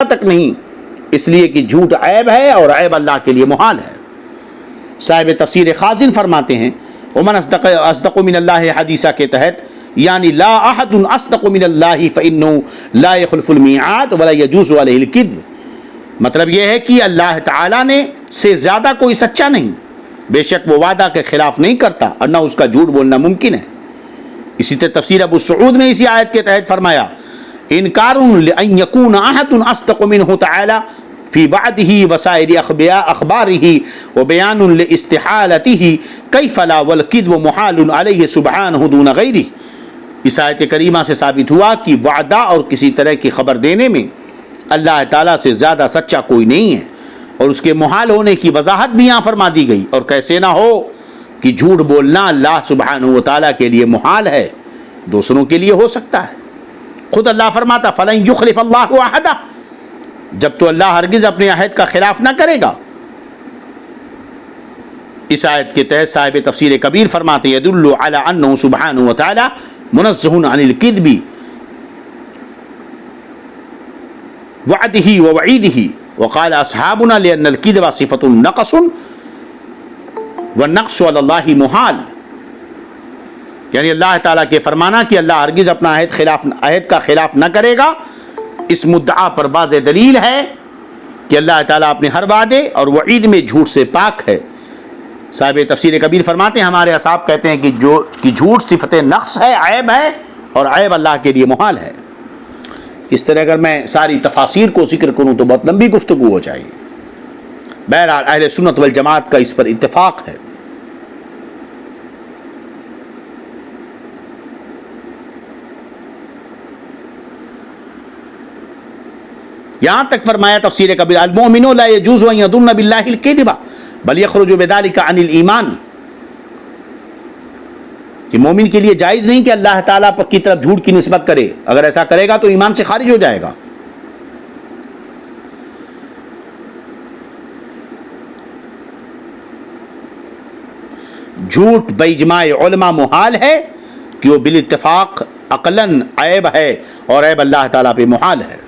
تک نہیں، اس لیے کہ جھوٹ عیب ہے اور عیب اللہ کے لیے محال ہے۔ صاحب تفسیر خازن فرماتے ہیں ومن اصدق من اللہ حدیثہ کے تحت، یعنی لا احد اصدق من اللہ فانه لا يخلف الميعاد ولا يجوز عليه الكذب، مطلب یہ ہے کہ اللہ تعالیٰ نے سے زیادہ کوئی سچا نہیں، بے شک وہ وعدہ کے خلاف نہیں کرتا اور نہ اس کا جھوٹ بولنا ممکن ہے۔ اسی طرح تفسیر ابو سعود میں اسی آیت کے تحت فرمایا انکار لأن يكون احد اصدق منه تعالی فی وعده وسائر اخباره وبیان لاستحالته کیف لا والکذب محال علیہ سبحانہ دون غیرہ۔ اس آیت کریمہ سے ثابت ہوا کہ وعدہ اور کسی طرح کی خبر دینے میں اللہ تعالیٰ سے زیادہ سچا کوئی نہیں ہے، اور اس کے محال ہونے کی وضاحت بھی یہاں فرما دی گئی۔ اور کیسے نہ ہو کہ جھوٹ بولنا اللہ سبحانہ و تعالیٰ کے لیے محال ہے، دوسروں کے لیے ہو سکتا ہے۔ خود اللہ فرماتا فَلَن يُخْلِفَ اللَّهُ أَحَدًا، جب تو اللہ ہرگز اپنے عہد کا خلاف نہ کرے گا۔ اس آیت کے تحت صاحب تفسیر کبیر فرماتے يَدُلُّ عَلَىٰ أَنَّهُ سُبْحَانَهُ وَتَعَالَىٰ مُنَزَّهٌ عَنِ الْكِذْبِ وعده ووعيده، وقال أصحابنا لأن الكذب صفة نقص والنقص على الله محال، یعنی اللہ تعالیٰ کے فرمانا کہ اللہ ہرگز اپنا عہد کا خلاف نہ کرے گا، اس مدعا پر واضح دلیل ہے کہ اللہ تعالیٰ اپنے ہر وعدے اور وعید میں جھوٹ سے پاک ہے۔ صاحب تفسیر کبیر فرماتے ہیں ہمارے اصحاب کہتے ہیں کہ جھوٹ صفت نقص ہے، عیب ہے، اور عیب اللہ کے لیے محال ہے۔ اس طرح اگر میں ساری تفاسیر کو ذکر کروں تو بہت لمبی گفتگو ہو جائے گی۔ بہرحال اہل سنت والجماعت کا اس پر اتفاق ہے۔ یہاں تک فرمایا تفسیر کبیر المؤمن لا يجوز ان يظن بالله الكذب بل يخرج بذلك عن الایمان، کہ مومن کے لیے جائز نہیں کہ اللہ تعالیٰ کی طرف جھوٹ کی نسبت کرے، اگر ایسا کرے گا تو ایمان سے خارج ہو جائے گا۔ جھوٹ باجماع علماء محال ہے کہ وہ بالاتفاق عقلاً عیب ہے، اور عیب اللہ تعالیٰ پہ محال ہے۔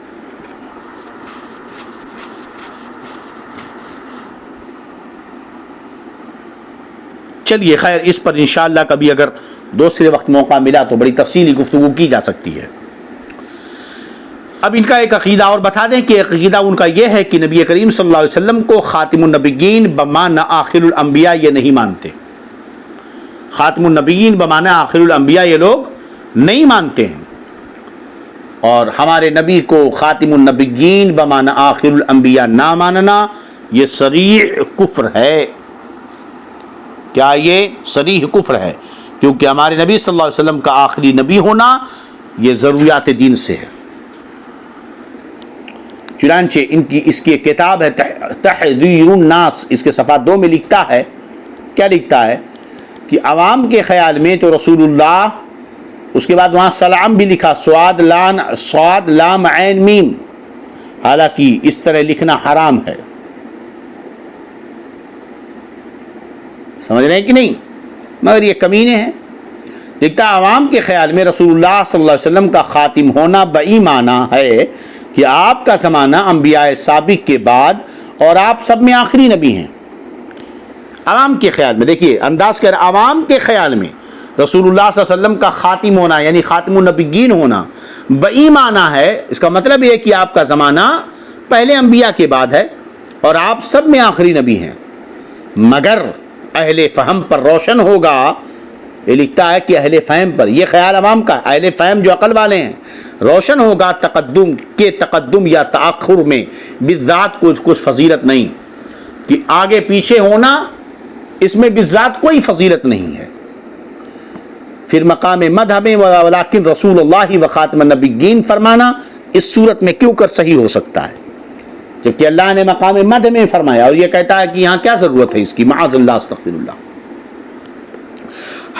چلیے خیر، اس پر انشاءاللہ کبھی اگر دوسرے وقت موقع ملا تو بڑی تفصیلی گفتگو کی جا سکتی ہے۔ اب ان کا ایک عقیدہ اور بتا دیں کہ عقیدہ ان کا یہ ہے کہ نبی کریم صلی اللہ علیہ وسلم کو خاتم النبیین بمعنی آخر الانبیاء یہ نہیں مانتے۔ خاتم النبیین بمعنی آخر الانبیاء یہ لوگ نہیں مانتے ہیں، اور ہمارے نبی کو خاتم النبیین بمعنی آخر الانبیاء نہ ماننا یہ صریح کفر ہے۔ کیا یہ صریح کفر ہے؟ کیونکہ ہمارے نبی صلی اللہ علیہ وسلم کا آخری نبی ہونا یہ ضروریات دین سے ہے۔ چنانچہ اس کی کتاب ہے تحذیر الناس، اس کے صفحہ 2 میں لکھتا ہے، کیا لکھتا ہے کہ عوام کے خیال میں تو رسول اللہ، اس کے بعد وہاں سلام بھی لکھا، صاد لام عین میم، حالانکہ اس طرح لکھنا حرام ہے۔ سمجھ رہے ہیں کہ نہیں؟ مگر یہ کمینے ہیں۔ لکھتا عوام کے خیال میں رسول اللہ صلی اللہ علیہ وسلم کا خاتم ہونا بئی معنی ہے کہ آپ کا زمانہ انبیاء سابق کے بعد اور آپ سب میں آخری نبی ہیں۔ عوام کے خیال میں دیکھیے انداز کر، عوام کے خیال میں رسول اللہ صلی اللہ علیہ وسلم کا خاتم ہونا یعنی خاتم النبیین ہونا بئی معنی ہے۔ اس کا مطلب یہ ہے کہ آپ کا زمانہ پہلے انبیاء کے بعد ہے اور آپ سب میں آخری نبی ہیں، مگر اہل فہم پر روشن ہوگا۔ یہ لکھتا ہے کہ اہل فہم پر، یہ خیال عوام کا، اہل فہم جو عقل والے ہیں، روشن ہوگا تقدم یا تاخر میں بالذات کچھ فضیلت نہیں، کہ آگے پیچھے ہونا اس میں بالذات کوئی فضیلت نہیں ہے۔ پھر مقام مدح میں ولیکن رسول اللہ و خاتم النبیین فرمانا اس صورت میں کیوں کر صحیح ہو سکتا ہے، جبکہ اللہ نے مقام مدح میں فرمایا، اور یہ کہتا ہے کہ یہاں کیا ضرورت ہے اس کی، معاذ اللہ استغفر اللہ۔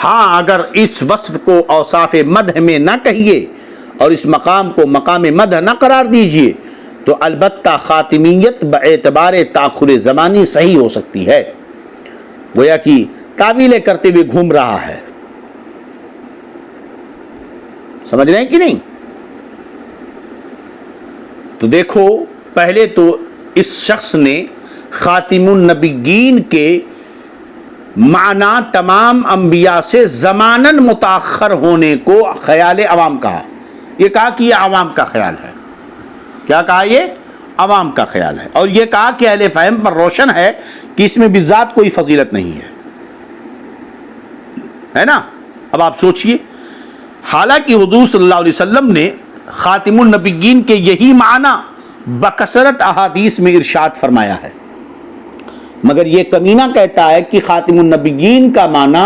ہاں اگر اس وصف کو اوصاف مدح میں نہ کہیے اور اس مقام کو مقام مدح نہ قرار دیجئے تو البتہ خاتمیت باعتبار تاخر زمانی صحیح ہو سکتی ہے، گویا کہ تعویلیں کرتے ہوئے گھوم رہا ہے۔ سمجھ رہے ہیں کہ نہیں؟ تو دیکھو پہلے تو اس شخص نے خاتم النبیین کے معنی تمام انبیاء سے زماناً متاخر ہونے کو خیال عوام کہا. یہ کہا کہ یہ عوام کا خیال ہے. کیا کہا؟ یہ عوام کا خیال ہے. اور یہ کہا کہ اہل فہم پر روشن ہے کہ اس میں بذات کوئی فضیلت نہیں ہے نا. اب آپ سوچئے، حالانکہ حضور صلی اللہ علیہ وسلم نے خاتم النبیین کے یہی معنی بکثرت احادیث میں ارشاد فرمایا ہے، مگر یہ کمینہ کہتا ہے کہ خاتم النبیین کا معنی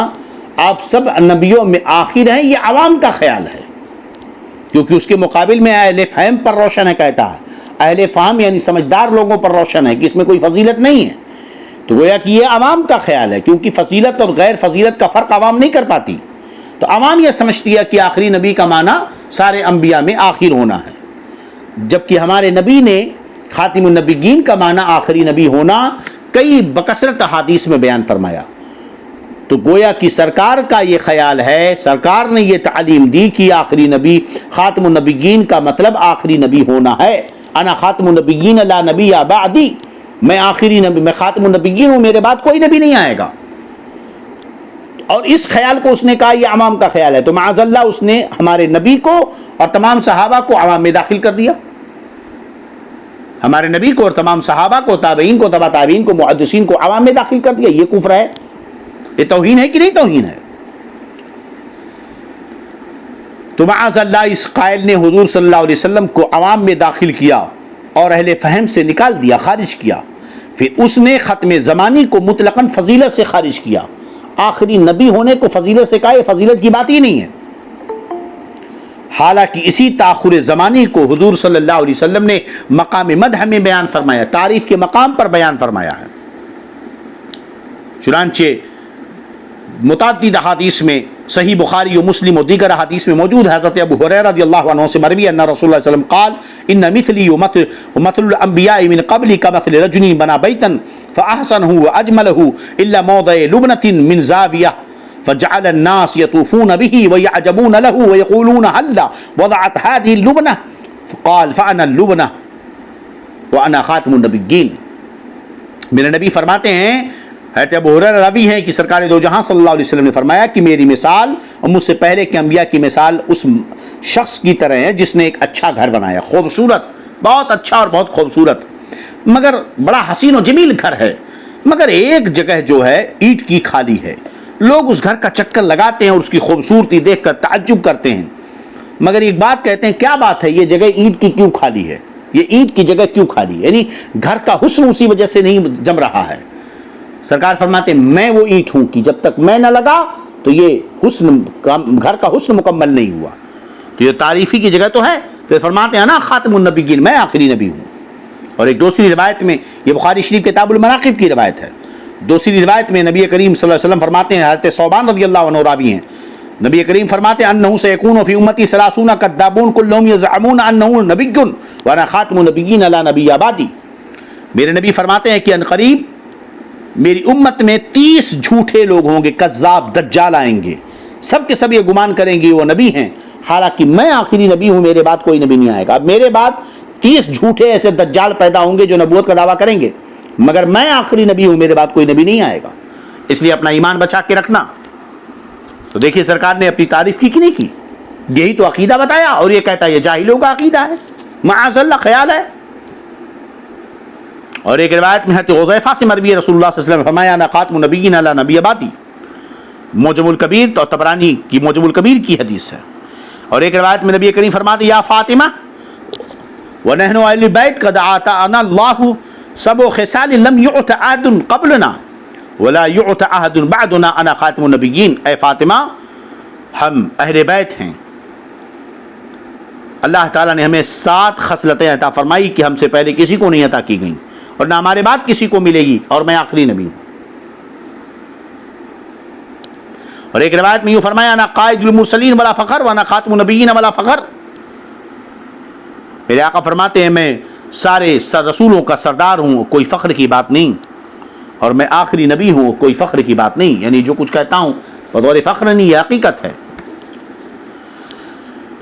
آپ سب نبیوں میں آخر ہیں، یہ عوام کا خیال ہے، کیونکہ اس کے مقابل میں اہل فہم پر روشن ہے. کہتا ہے اہل فہم یعنی سمجھدار لوگوں پر روشن ہے کہ اس میں کوئی فضیلت نہیں ہے. تو گویا کہ یہ عوام کا خیال ہے، کیونکہ فضیلت اور غیر فضیلت کا فرق عوام نہیں کر پاتی. تو عوام یہ سمجھتی ہے کہ آخری نبی کا معنی سارے انبیاء میں آخر ہونا ہے، جبکہ ہمارے نبی نے خاتم النبیین کا معنی آخری نبی ہونا کئی بکثرت احادیث میں بیان فرمایا. تو گویا کہ سرکار کا یہ خیال ہے، سرکار نے یہ تعلیم دی کہ آخری نبی خاتم النبیین کا مطلب آخری نبی ہونا ہے. انا خاتم النبیین لا نبی بعدی، میں آخری نبی، میں خاتم النبیین ہوں، میرے بعد کوئی نبی نہیں آئے گا. اور اس خیال کو اس نے کہا یہ عوام کا خیال ہے. تو معاذ اللہ اس نے ہمارے نبی کو اور تمام صحابہ کو عوام میں داخل کر دیا. ہمارے نبی کو اور تمام صحابہ کو، تابعین کو، تبع تابعین کو، محدثین کو عوام میں داخل کر دیا. یہ کفر ہے؟ یہ توہین ہے کہ نہیں توہین ہے؟ تو معاذ اللہ اس قائل نے حضور صلی اللہ علیہ وسلم کو عوام میں داخل کیا اور اہل فہم سے نکال دیا، خارج کیا. پھر اس نے ختم زمانی کو مطلقاً فضیلت سے خارج کیا. آخری نبی ہونے کو فضیلت سے کہا، یہ فضیلت کی بات ہی نہیں ہے. حالانکہ اسی تاخر زمانی کو حضور صلی اللہ علیہ وسلم نے مقام مدح میں بیان فرمایا، تعریف کے مقام پر بیان فرمایا ہے. چنانچہ متعدد احادیث میں صحیح بخاری و مسلم و دیگر احادیث میں موجود ہے، حضرت ابو ہریرہ رضی اللہ عنہ سے مروی ان رسول اللہ صلی اللہ علیہ وسلم قال ان مثلی ومثل الانبیاء من قبلی کمثل رجل بنا بیتا فاحسنه واجمله الا موضع لبنة من زاویہ فجعل الناس يطوفون به ويعجبون له ويقولون هلا وضعت هذه اللبنة فقال فأنا اللبنة وأنا خاتم النبيين. میرے نبی فرماتے ہیں، حضرت ابو ہریرہ راوی ہیں کہ سرکار دو جہاں صلی اللہ علیہ وسلم نے فرمایا کہ میری مثال اور مجھ سے پہلے کے انبیاء کی مثال اس شخص کی طرح ہے جس نے ایک اچھا گھر بنایا، خوبصورت، بہت اچھا اور بہت خوبصورت، مگر بڑا حسین و جمیل گھر ہے، مگر ایک جگہ جو ہے اینٹ کی خالی ہے. لوگ اس گھر کا چکر لگاتے ہیں اور اس کی خوبصورتی دیکھ کر تعجب کرتے ہیں، مگر ایک بات کہتے ہیں کیا بات ہے، یہ جگہ اینٹ کی کیوں خالی ہے، یہ اینٹ کی جگہ کیوں خالی ہے؟ یعنی گھر کا حسن اسی وجہ سے نہیں جم رہا ہے. سرکار فرماتے ہیں میں وہ اینٹ ہوں کہ جب تک میں نہ لگا تو یہ حسن، گھر کا حسن مکمل نہیں ہوا. تو یہ تعریفی کی جگہ تو ہے. پھر فرماتے ہیں نا خاتم النبیین، میں آخری نبی ہوں. اور ایک دوسری روایت میں، یہ بخاری شریف کتاب المناقب کی روایت ہے، دوسری روایت میں نبی کریم صلی اللہ علیہ وسلم فرماتے ہیں، حضرت ثوبان رضی اللہ عنہ راوی ہیں، نبی کریم فرماتے ہیں انہ سیکون فی امتی 30 کذابون کلهم یزعمون انہ نبی وانا خاتم النبیین لا نبی بعدی. میرے نبی فرماتے ہیں کہ ان قریب میری امت میں 30 جھوٹے لوگ ہوں گے، کذاب، دجال آئیں گے، سب کے سب یہ گمان کریں گے وہ نبی ہیں، حالانکہ میں آخری نبی ہوں، میرے بعد کوئی نبی نہیں آئے گا. اب میرے بعد 30 جھوٹے ایسے دجال پیدا ہوں گے جو نبوت کا دعویٰ کریں گے، مگر میں آخری نبی ہوں، میرے بعد کوئی نبی نہیں آئے گا. اس لیے اپنا ایمان بچا کے رکھنا. تو دیکھیے سرکار نے اپنی تعریف کی کہ نہیں کی؟ یہی تو عقیدہ بتایا، اور یہ کہتا ہے یہ جاہلوں کا عقیدہ ہے، معاذ اللہ خیال ہے. اور ایک روایت میں حضرت حذیفہ سے مروی رسول اللہ صلی اللہ علیہ وسلم نے فرمایا انا خاتم النبیین لا نبی بعدی. معجم الکبیر تو طبرانی کی معجم الکبیر کی حدیث ہے. اور ایک روایت میں نبی کریم فرماتے یا فاطمہ ونحن اہل البیت قد آتانا اللہ سبع خصال لم یعط احد قبلنا ولا یعط احد بعدنا انا خاتم النبیین. اے فاطمہ، ہم اہل بیت ہیں، اللہ تعالیٰ نے ہمیں 7 خصلتیں عطا فرمائی کہ ہم سے پہلے کسی کو نہیں عطا کی گئیں اور نہ ہمارے بعد کسی کو ملے گی، اور میں آخری نبی ہوں. اور ایک روایت میں یوں فرمایا انا قائد المرسلین ولا فخر وانا خاتم النبیین ولا فخر. میرے آقا فرماتے ہیں میں سارے رسولوں کا سردار ہوں، کوئی فخر کی بات نہیں، اور میں آخری نبی ہوں، کوئی فخر کی بات نہیں. یعنی جو کچھ کہتا ہوں بطور فخر نہیں، یہ حقیقت ہے.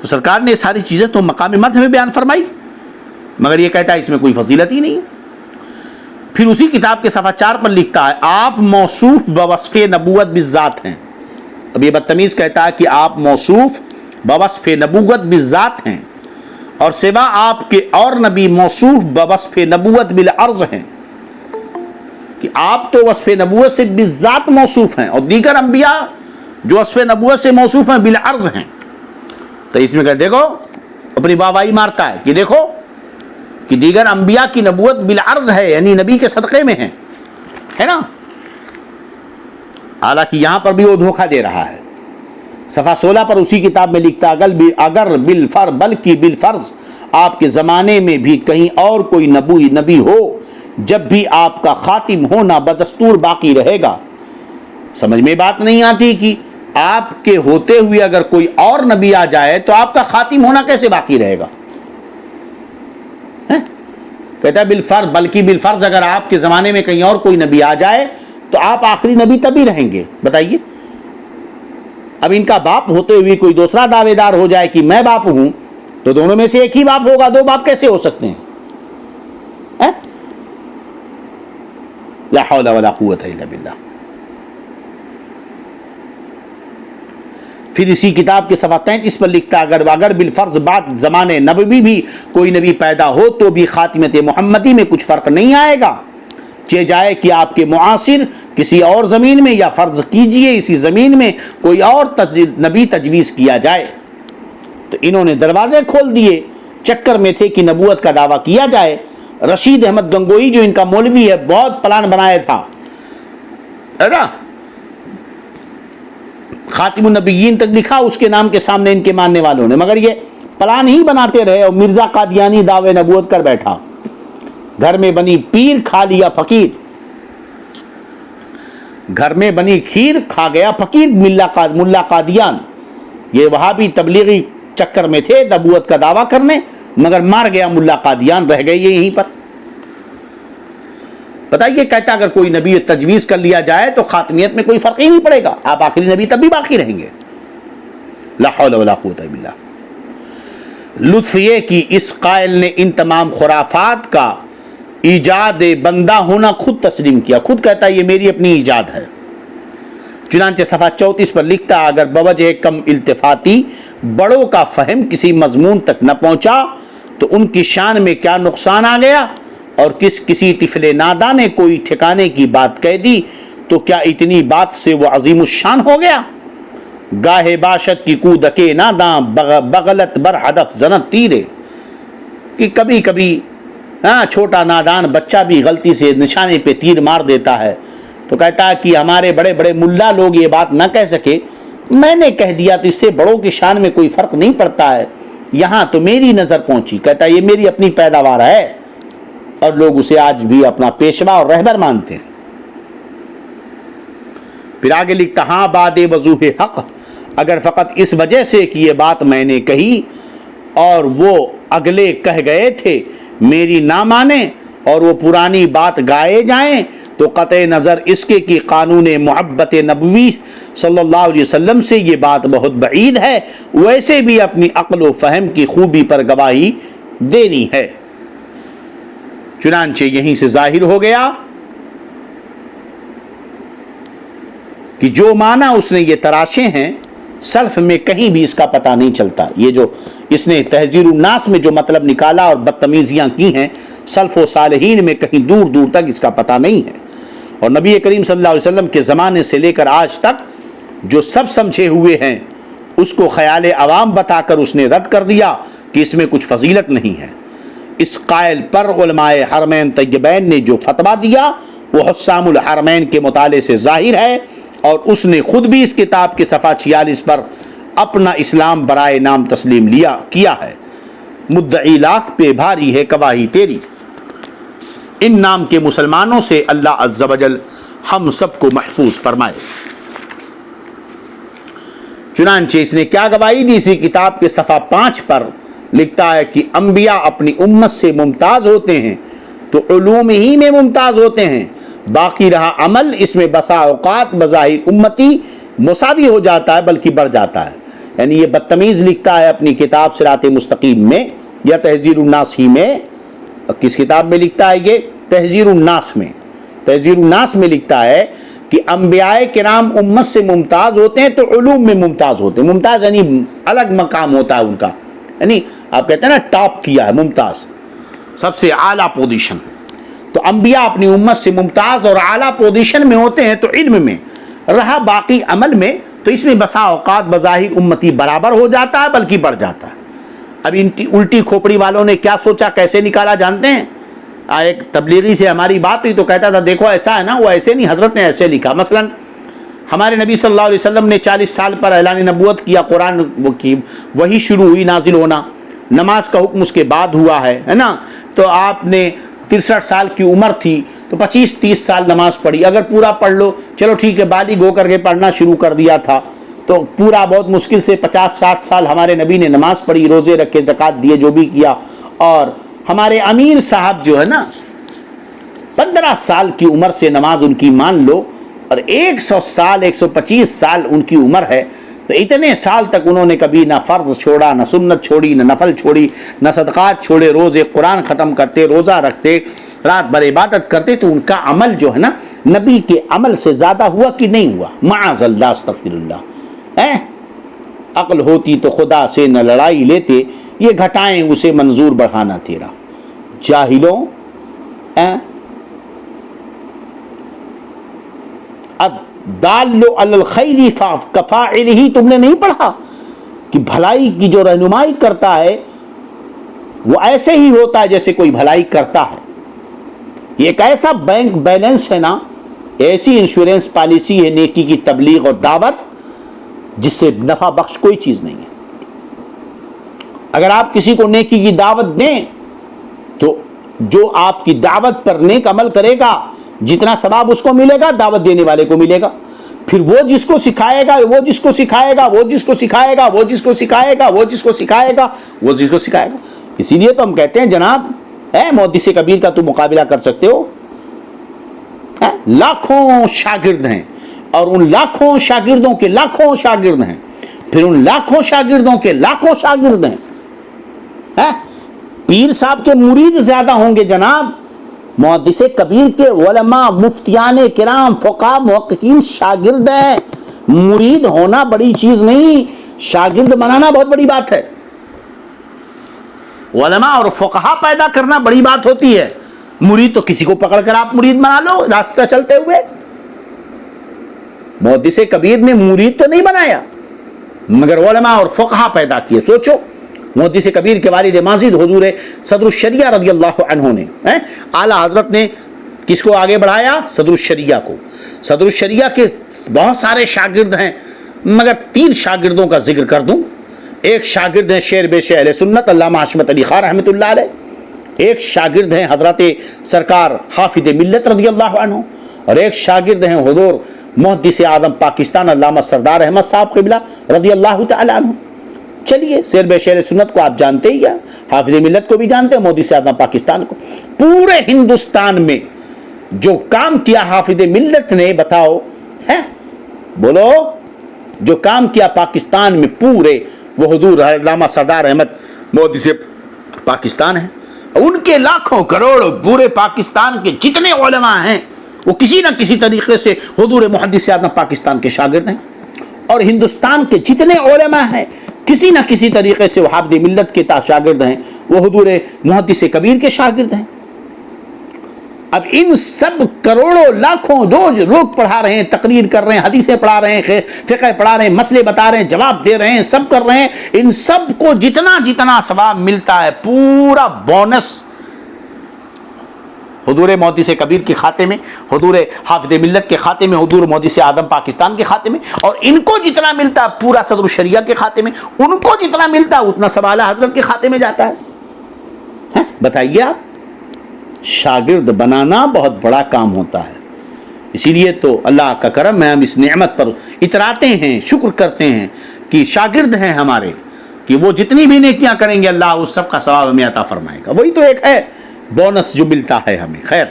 تو سرکار نے ساری چیزیں تو مقام مدح میں بیان فرمائی. مگر یہ کہتا ہے اس میں کوئی فضیلت ہی نہیں ہے۔ پھر اسی کتاب کے صفحہ 4 پر لکھتا ہے آپ موصوف بوصف نبوت بالذات ہیں۔ اب یہ بدتمیز کہتا ہے کہ آپ موصوف بوصف نبوت بالذات ہیں اور سوا آپ کے اور نبی موصوف بوصف نبوت بالعرض ہیں، کہ آپ تو وصف نبوت سے بالذات موصوف ہیں اور دیگر انبیاء جو وصف نبوت سے موصوف ہیں بالعرض ہیں۔ تو اس میں کہ دیکھو اپنی واہواہی مارتا ہے کہ دیکھو کہ دیگر انبیاء کی نبوت بالعرض ہے، یعنی نبی کے صدقے میں ہے نا۔ حالانکہ یہاں پر بھی وہ دھوکہ دے رہا ہے۔ صفحہ 16 پر اسی کتاب میں لکھتا اگر بلکہ بالفرض آپ کے زمانے میں بھی کہیں اور کوئی نبی ہو، جب بھی آپ کا خاتم ہونا بدستور باقی رہے گا۔ سمجھ میں بات نہیں آتی کہ آپ کے ہوتے ہوئے اگر کوئی اور نبی آ جائے تو آپ کا خاتم ہونا کیسے باقی رہے گا؟ کہتا ہے بالفرض، بلکہ بالفرض اگر آپ کے زمانے میں کہیں اور کوئی نبی آ جائے تو آپ آخری نبی تبھی رہیں گے۔ بتائیے اب ان کا باپ ہوتے ہوئے کوئی دوسرا دعوے دار ہو جائے کہ میں باپ ہوں، تو دونوں میں سے ایک ہی باپ ہوگا، دو باپ کیسے ہو سکتے ہیں؟ لا حول ولا قوت الا باللہ۔ پھر اسی کتاب کے صفحہ 33 پر لکھتا اگر بالفرض بعد زمانے نبوی بھی کوئی نبی پیدا ہو تو بھی خاتمت محمدی میں کچھ فرق نہیں آئے گا، چہ جائے کہ آپ کے معاصر کسی اور زمین میں یا فرض کیجئے اسی زمین میں کوئی اور نبی تجویز کیا جائے۔ تو انہوں نے دروازے کھول دیے، چکر میں تھے کہ نبوت کا دعویٰ کیا جائے۔ رشید احمد گنگوئی جو ان کا مولوی ہے بہت پلان بنایا تھا نا، خاتم النبیین تک لکھا اس کے نام کے سامنے ان کے ماننے والوں نے، مگر یہ پلان ہی بناتے رہے اور مرزا قادیانی دعوے نبوت کر بیٹھا۔ گھر میں بنی پیر کھا لیا فقیر، گھر میں بنی کھیر کھا گیا فقیر ملا قادیان۔ یہ وہابی تبلیغی چکر میں تھے نبوت کا دعویٰ کرنے، مگر مار گیا ملا قادیان، رہ گئے یہیں پر۔ بتائیے کہتا اگر کوئی نبی تجویز کر لیا جائے تو خاتمیت میں کوئی فرق ہی نہیں پڑے گا، آپ آخری نبی تب بھی باقی رہیں گے۔ لا حول ولا قوت الا باللہ۔ لطف یہ کہ اس قائل نے ان تمام خرافات کا ایجاد بندہ ہونا خود تسلیم کیا، خود کہتا ہے یہ میری اپنی ایجاد ہے۔ چنانچہ صفحہ 34 پر لکھتا اگر بوجہ کم التفاتی بڑوں کا فہم کسی مضمون تک نہ پہنچا تو ان کی شان میں کیا نقصان آ گیا، اور کسی طفل ناداں نے کوئی ٹھکانے کی بات کہہ دی تو کیا اتنی بات سے وہ عظیم الشان ہو گیا؟ گاہے باشد کی کودکے ناداں بغلت بر ہدف زنت تیرے، کہ کبھی کبھی چھوٹا نادان بچہ بھی غلطی سے نشانے پہ تیر مار دیتا ہے، تو کہتا ہے کہ ہمارے بڑے بڑے ملا لوگ یہ بات نہ کہہ سکے، میں نے کہہ دیا تو اس سے بڑوں کی شان میں کوئی فرق نہیں پڑتا ہے، یہاں تو میری نظر پہنچی۔ کہتا ہے یہ میری اپنی پیداوار ہے اور لوگ اسے آج بھی اپنا پیشوا اور رہبر مانتے ہیں۔ پھر آگے لکھتا ہاں باد وضوح حق، اگر فقط اس وجہ سے کہ یہ بات میں نے کہی اور وہ اگلے کہہ گئے تھے میری نہ مانے اور وہ پرانی بات گائے جائیں تو قطع نظر اس کے کہ قانون محبت نبوی صلی اللہ علیہ وسلم سے یہ بات بہت بعید ہے، ویسے بھی اپنی عقل و فہم کی خوبی پر گواہی دینی ہے۔ چنانچہ یہیں سے ظاہر ہو گیا کہ جو معنی اس نے یہ تراشے ہیں سلف میں کہیں بھی اس کا پتہ نہیں چلتا۔ یہ جو اس نے تحذیر الناس میں جو مطلب نکالا اور بدتمیزیاں کی ہیں سلف و صالحین میں کہیں دور دور تک اس کا پتہ نہیں ہے، اور نبی کریم صلی اللہ علیہ وسلم کے زمانے سے لے کر آج تک جو سب سمجھے ہوئے ہیں اس کو خیال عوام بتا کر اس نے رد کر دیا کہ اس میں کچھ فضیلت نہیں ہے۔ اس قائل پر علماء حرمین طیبین نے جو فتویٰ دیا وہ حسام الحرمین کے مطالعے سے ظاہر ہے، اور اس نے خود بھی اس کتاب کے صفحہ 46 پر اپنا اسلام برائے نام تسلیم کیا ہے۔ مدعی لاکھ پہ بھاری ہے گواہی تیری، ان نام کے مسلمانوں سے اللہ عز و جل ہم سب کو محفوظ فرمائے۔ چنانچہ اس نے کیا گواہی دی؟ اسی کتاب کے صفحہ 5 پر لکھتا ہے کہ انبیاء اپنی امت سے ممتاز ہوتے ہیں تو علوم ہی میں ممتاز ہوتے ہیں، باقی رہا عمل اس میں بسا اوقات بظاہر امتی مساوی ہو جاتا ہے بلکہ بڑھ جاتا ہے۔ یعنی یہ بدتمیز لکھتا ہے اپنی کتاب صراط مستقیم میں یا تحذیر الناس ہی میں کس کتاب میں لکھتا ہے یہ؟ تحذیر الناس میں. تحذیر الناس میں لکھتا ہے کہ انبیاء کرام امت سے ممتاز ہوتے ہیں تو علوم میں ممتاز ہوتے ہیں. ممتاز یعنی الگ مقام ہوتا ہے ان کا، یعنی آپ کہتے ہیں نا ٹاپ کیا ہے، ممتاز سب سے اعلیٰ پوزیشن. تو انبیاء اپنی امت سے ممتاز اور اعلیٰ پوزیشن میں ہوتے ہیں تو علم میں. رہا باقی عمل میں تو اس میں بسا اوقات بظاہر امتی برابر ہو جاتا ہے بلکہ بڑھ جاتا ہے. اب ان الٹی کھوپڑی والوں نے کیا سوچا، کیسے نکالا جانتے ہیں؟ ایک تبلیغی سے ہماری بات ہوئی تو کہتا تھا دیکھو ایسا ہے نا، وہ ایسے نہیں، حضرت نے ایسے لکھا. مثلا ہمارے نبی صلی اللہ علیہ وسلم نے 40 سال پر اعلان نبوت کیا، قرآن کی وہی شروع ہوئی نازل ہونا، نماز کا حکم اس کے بعد ہوا ہے نا. تو آپ نے 63 سال کی عمر تھی تو 25-30 سال نماز پڑھی. اگر پورا پڑھ لو چلو ٹھیک ہے، بالغ ہو کر کے پڑھنا شروع کر دیا تھا تو پورا بہت مشکل سے 50-60 سال ہمارے نبی نے نماز پڑھی، روزے رکھے، زکوٰۃ دیے، جو بھی کیا. اور ہمارے امیر صاحب جو ہے نا 15 سال کی عمر سے نماز ان کی مان لو، اور 100 سال 125 سال ان کی عمر ہے. تو اتنے سال تک انہوں نے کبھی نہ فرض چھوڑا، نہ سنت چھوڑی، نہ نفل چھوڑی، نہ صدقات چھوڑے، روزے قرآن ختم کرتے، روزہ رکھتے، رات بھر عبادت کرتے. تو ان کا عمل جو ہے نا نبی کے عمل سے زیادہ ہوا کہ نہیں ہوا؟ معاذ اللہ، استغفر اللہ. عقل ہوتی تو خدا سے نہ لڑائی لیتے، یہ گھٹائیں اسے منظور بڑھانا تیرا. جاہلوں، الدال علی الخیر کفاعلہ، تم نے نہیں پڑھا کہ بھلائی کی جو رہنمائی کرتا ہے وہ ایسے ہی ہوتا ہے جیسے کوئی بھلائی کرتا ہے. یہ ایک ایسا بینک بیلنس ہے نا، ایسی انشورنس پالیسی ہے نیکی کی تبلیغ اور دعوت جس سے نفع بخش کوئی چیز نہیں ہے. اگر آپ کسی کو نیکی کی دعوت دیں تو جو آپ کی دعوت پر نیک عمل کرے گا جتنا ثواب اس کو ملے گا دعوت دینے والے کو ملے گا. پھر وہ جس کو سکھائے گا، وہ جس کو سکھائے گا، وہ جس کو سکھائے گا، وہ جس کو سکھائے گا، وہ جس کو سکھائے گا، وہ جس کو سکھائے گا. اسی لیے تو ہم کہتے ہیں جناب محدث کبیر کا تو مقابلہ کر سکتے ہو؟ لاکھوں شاگرد ہیں اور ان لاکھوں شاگردوں کے لاکھوں شاگرد ہیں، پھر ان لاکھوں شاگردوں کے لاکھوں شاگرد ہیں. پیر صاحب کے مرید زیادہ ہوں گے جناب، محدث کبیر کے علماء، مفتیان کرام، فقہاء، محققین شاگرد ہیں. مرید ہونا بڑی چیز نہیں، شاگرد بنانا بہت بڑی بات ہے. علماء اور فقہاء پیدا کرنا بڑی بات ہوتی ہے. مرید تو کسی کو پکڑ کر آپ مرید بنا لو راستہ چلتے ہوئے. محدث کبیر نے مرید تو نہیں بنایا مگر علماء اور فقہاء پیدا کیے. سوچو محدث کبیر کے والد ماجد حضور صدر الشریعہ رضی اللہ عنہ نے، اعلیٰ حضرت نے کس کو آگے بڑھایا؟ صدر الشریعہ کو. صدر الشریعہ کے بہت سارے شاگرد ہیں مگر 3 شاگردوں کا ذکر کر دوں. ایک شاگرد ہیں شیر بے شیر اہل سنت علامہ حشمت علی خان رحمۃ اللہ علیہ. ایک شاگرد ہیں حضرت سرکار حافظ ملت رضی اللہ عنہ، اور ایک شاگرد ہیں حضور محدث اعظم پاکستان علامہ سردار احمد صاحب قبلہ رضی اللہ تعالی عنہ. چلیے شیر بے شیر سنت کو آپ جانتے ہی ہیں، حافظ ملت کو بھی جانتے ہیں، محدث اعظم پاکستان کو. پورے ہندوستان میں جو کام کیا حافظ ملت نے، بتاؤ بولو، جو کام کیا پاکستان میں پورے، وہ حضور علامہ سردار احمد محدث پاکستان ہیں. ان کے لاکھوں کروڑوں پورے پاکستان کے جتنے علماء ہیں وہ کسی نہ کسی طریقے سے حضور محدث اعظم پاکستان کے شاگرد ہیں. اور ہندوستان کے جتنے علماء ہیں کسی نہ کسی طریقے سے وہ حافظ ملت کے شاگرد ہیں، وہ حضور محدث کبیر کے شاگرد ہیں. اب ان سب کروڑوں لاکھوں روز لوگ پڑھا رہے ہیں، تقریر کر رہے ہیں، حدیثیں پڑھا رہے ہیں، فقہ پڑھا رہے ہیں، مسئلے بتا رہے ہیں، جواب دے رہے ہیں، سب کر رہے ہیں. ان سب کو جتنا جتنا ثواب ملتا ہے پورا بونس حضور محدث کبیر کے کھاتے میں، حضور حافظ ملت کے کھاتے میں، حضور محدث اعظم پاکستان کے کھاتے میں. اور ان کو جتنا ملتا ہے پورا صدر الشریعہ کے کھاتے میں، ان کو جتنا ملتا ہے اتنا سب اعلیٰ حضرت کے کھاتے میں جاتا ہے. بتائیے آپ، شاگرد بنانا بہت بڑا کام ہوتا ہے. اسی لیے تو اللہ کا کرم ہے، ہم اس نعمت پر اتراتے ہیں، شکر کرتے ہیں کہ شاگرد ہیں ہمارے، کہ وہ جتنی بھی نیکیاں کریں گے اللہ اس سب کا ثواب ہمیں عطا فرمائے گا. وہی تو ایک ہے بونس جو ملتا ہے ہمیں. خیر،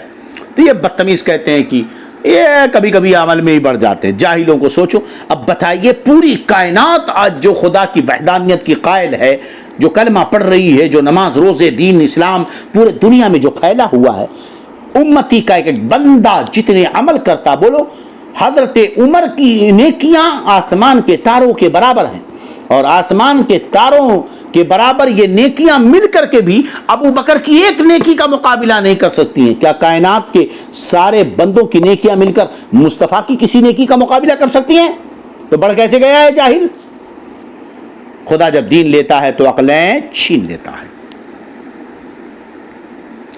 تو یہ بدتمیز کہتے ہیں کہ یہ کبھی کبھی عمل میں ہی بڑھ جاتے ہیں. جاہلوں کو سوچو. اب بتائیے پوری کائنات آج جو خدا کی وحدانیت کی قائل ہے، جو کلمہ پڑھ رہی ہے, جو نماز روزے دین اسلام پورے دنیا میں جو پھیلا ہوا ہے, امتی کا ایک ایک بندہ جتنے عمل کرتا, بولو حضرت عمر کی نیکیاں آسمان کے تاروں کے برابر ہیں, اور آسمان کے تاروں کے برابر یہ نیکیاں مل کر کے بھی ابو بکر کی ایک نیکی کا مقابلہ نہیں کر سکتی ہیں. کیا کائنات کے سارے بندوں کی نیکیاں مل کر مصطفیٰ کی کسی نیکی کا مقابلہ کر سکتی ہیں؟ تو بڑھ کیسے گیا ہے جاہل. خدا جب دین لیتا ہے تو عقلیں چھین لیتا ہے.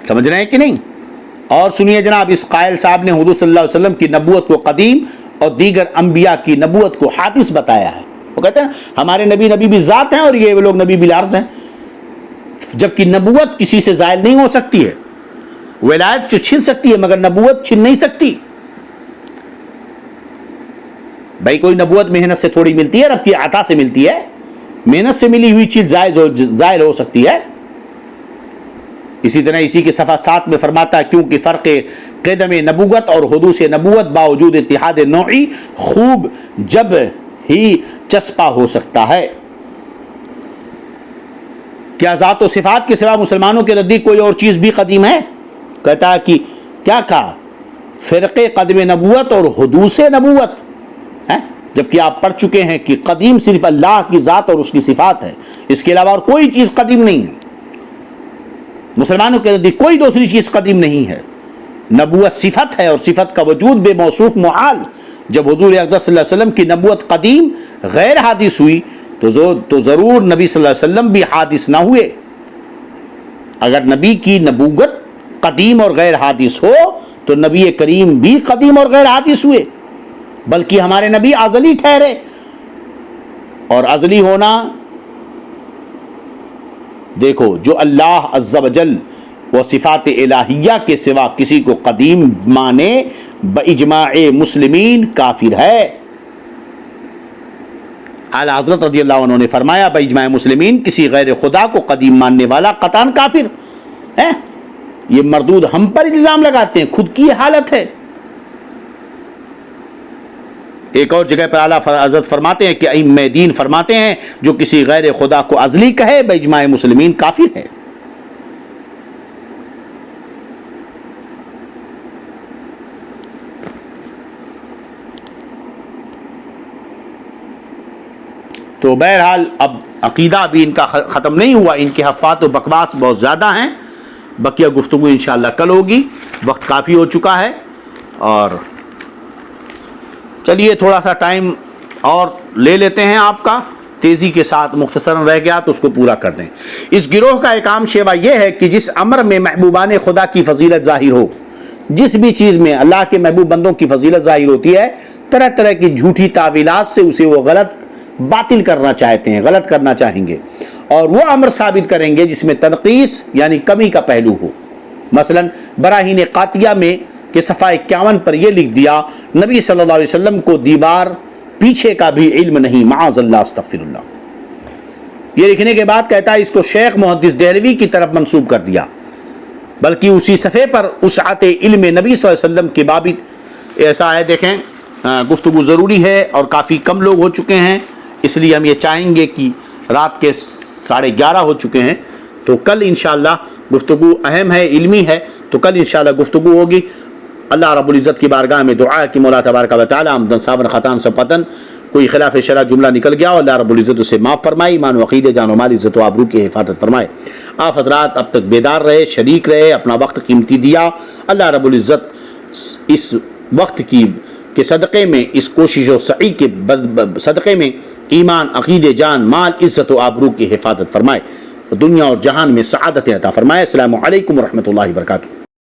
سمجھ رہے ہیں کہ نہیں؟ اور سنیے جناب, اس قائل صاحب نے حضور صلی اللہ علیہ وسلم کی نبوت کو قدیم اور دیگر انبیاء کی نبوت کو حادث بتایا ہے. وہ کہتے ہیں ہمارے نبی بھی ذات ہیں اور یہ لوگ نبی بالعرض ہیں, جبکہ نبوت کسی سے زائل نہیں ہو سکتی ہے. ولایت جو چھن سکتی ہے مگر نبوت چھن نہیں سکتی. بھائی کوئی نبوت محنت سے تھوڑی ملتی ہے, رب کی عطا سے ملتی ہے. محنت سے ملی ہوئی چیز زائل ہو سکتی ہے. اسی طرح اسی کے صفحہ 7 میں فرماتا ہے کیونکہ فرق قدم نبوت اور حدوث نبوت باوجود اتحاد نوعی خوب جب ہی چسپا ہو سکتا ہے. کیا ذات و صفات کے سوا مسلمانوں کے نزدیک کوئی اور چیز بھی قدیم ہے؟ کہتا ہے کہ کیا کہا فرق قدم نبوت اور حدوث نبوت ہے, جبکہ آپ پڑھ چکے ہیں کہ قدیم صرف اللہ کی ذات اور اس کی صفات ہے, اس کے علاوہ اور کوئی چیز قدیم نہیں ہے. مسلمانوں کے نزدیک کوئی دوسری چیز قدیم نہیں ہے. نبوت صفت ہے اور صفت کا وجود بے موصوف محال. جب حضور اقدس صلی اللہ علیہ وسلم کی نبوت قدیم غیر حادث ہوئی تو ضرور نبی صلی اللہ علیہ وسلم بھی حادث نہ ہوئے. اگر نبی کی نبوت قدیم اور غیر حادث ہو تو نبی کریم بھی قدیم اور غیر حادث ہوئے, بلکہ ہمارے نبی ازلی ٹھہرے. اور ازلی ہونا دیکھو, جو اللہ عز و جل و صفات الہیہ کے سوا کسی کو قدیم مانے باجماع مسلمین کافر ہے. اعلی حضرت رضی اللہ عنہ نے فرمایا باجماع مسلمین کسی غیر خدا کو قدیم ماننے والا قطعاً کافر ہے. یہ مردود ہم پر الزام لگاتے ہیں, خود کی حالت ہے. ایک اور جگہ پر اعلیٰ حضرت فرماتے ہیں کہ ائمہ دین فرماتے ہیں جو کسی غیر خدا کو ازلی کہے باجماع مسلمین کافر ہے. تو بہرحال اب عقیدہ بھی ان کا ختم نہیں ہوا, ان کے حفاظت و بکواس بہت زیادہ ہیں. بقیہ گفتگو انشاءاللہ کل ہوگی, وقت کافی ہو چکا ہے. اور چلیے تھوڑا سا ٹائم اور لے لیتے ہیں آپ کا, تیزی کے ساتھ مختصراً رہ گیا تو اس کو پورا کر دیں. اس گروہ کا ایک عام شیوہ یہ ہے کہ جس امر میں محبوبان خدا کی فضیلت ظاہر ہو, جس بھی چیز میں اللہ کے محبوب بندوں کی فضیلت ظاہر ہوتی ہے, طرح طرح کی جھوٹی تعویلات سے اسے وہ باطل کرنا چاہتے ہیں, غلط کرنا چاہیں گے, اور وہ امر ثابت کریں گے جس میں تنقیص یعنی کمی کا پہلو ہو. مثلا براہین قاطعہ میں کہ صفحہ 51 پر یہ لکھ دیا نبی صلی اللہ علیہ وسلم کو دیوار پیچھے کا بھی علم نہیں, معاذ اللہ استغفر اللہ. یہ لکھنے کے بعد کہتا ہے اس کو شیخ محدث دہلوی کی طرف منسوب کر دیا, بلکہ اسی صفحے پر وسعت علم نبی صلی اللہ علیہ وسلم کے باب ایسا ہے. دیکھیں گفتگو ضروری ہے اور کافی کم لوگ ہو چکے ہیں, اس لیے ہم یہ چاہیں گے کہ رات کے 11:30 ہو چکے ہیں, تو کل انشاءاللہ گفتگو اہم ہے, علمی ہے, تو کل انشاءاللہ گفتگو ہوگی. اللہ رب العزت کی بارگاہ میں دعا ہے کہ مولا تبارک و تعالی عمدن صابن خطان سبقتن کوئی خلاف شرع جملہ نکل گیا, اور اللہ رب العزت اسے معاف فرمائے, ایمان و عقیدے جان و مال عزت و آبرو کی حفاظت فرمائے. آپ حضرات اب تک بیدار رہے, شریک رہے, اپنا وقت قیمتی دیا. اللہ رب العزت اس وقت کے صدقے میں, اس کوشش و سعی کے صدقے میں ایمان, عقیدے, جان, مال, عزت و آبرو کی حفاظت فرمائے, دنیا اور جہان میں سعادت عطا فرمائے. السلام علیکم ورحمۃ اللہ وبرکاتہ.